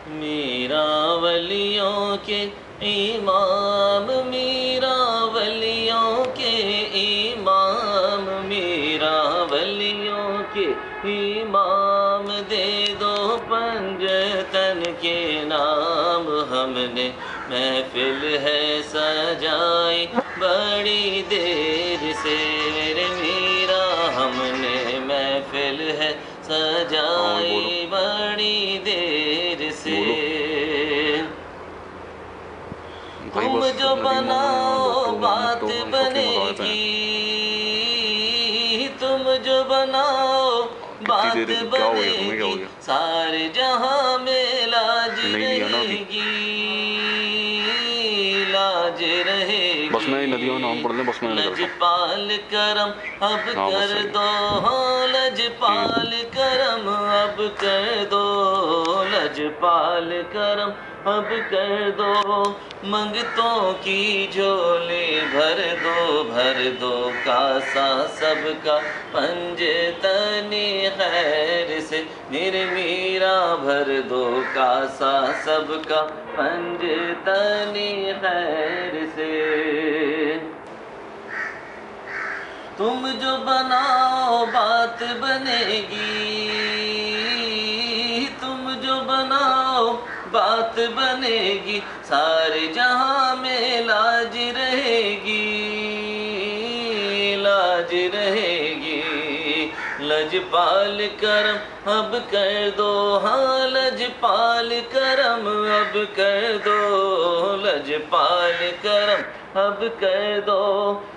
میرا ولیوں کے امام، میرا ولیوں کے امام، میرا ولیوں کے امام، دے دو پنجتن کے نام۔ ہم نے محفل ہے سجائی بڑی دیر سے میرے میرا، ہم نے محفل ہے سجائی بڑی دیر سے۔ تم جو بناؤ بات بنے گی، تم جو بناؤ بات بنے گی، سارے جہاں میں لاج رہے گی، لاج رہے گی۔ لجپال کرم اب کر دو، ہاں لجپال کرم اب کر دو، لجپال کرم اب کر دو، منگتوں کی جھولی بھر دو، بھر دو کاسا سب کا پنجتنی خیر سے میرے میرا، بھر دو کاسا سب کا پنجتنی خیر سے۔ تم جو بناؤ بات بنے گی، تم جو بناؤ بات بنے گی، سارے جہاں میں لاج رہے گی، لاج رہے گی۔ لجپال کرم اب کر دو، ہاں لجپال کرم اب کر دو، لجپال کرم اب کر دو،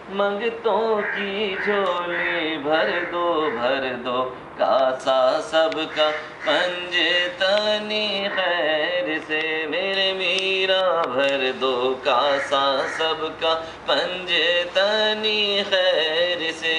منگتوں کی جھولی بھر دو، بھر دو کاسا سب کا پنجتنی خیر سے میرے میرا، بھر دو کاسا سب کا پنجتنی خیر سے۔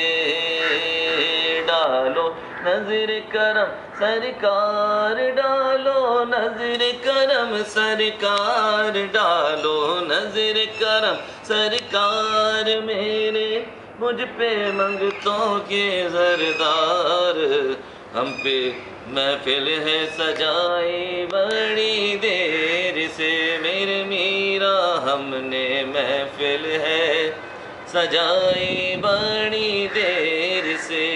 ڈالو نظر کرم سرکار، ڈالو نظر کرم سرکار، ڈالو نظر کرم سرکار، میرے مجھ پہ منگتوں کے زردار، ہم پہ محفل ہے سجائی بڑی دیر سے میرے میرا، ہم نے محفل ہے سجائی بڑی دیر سے۔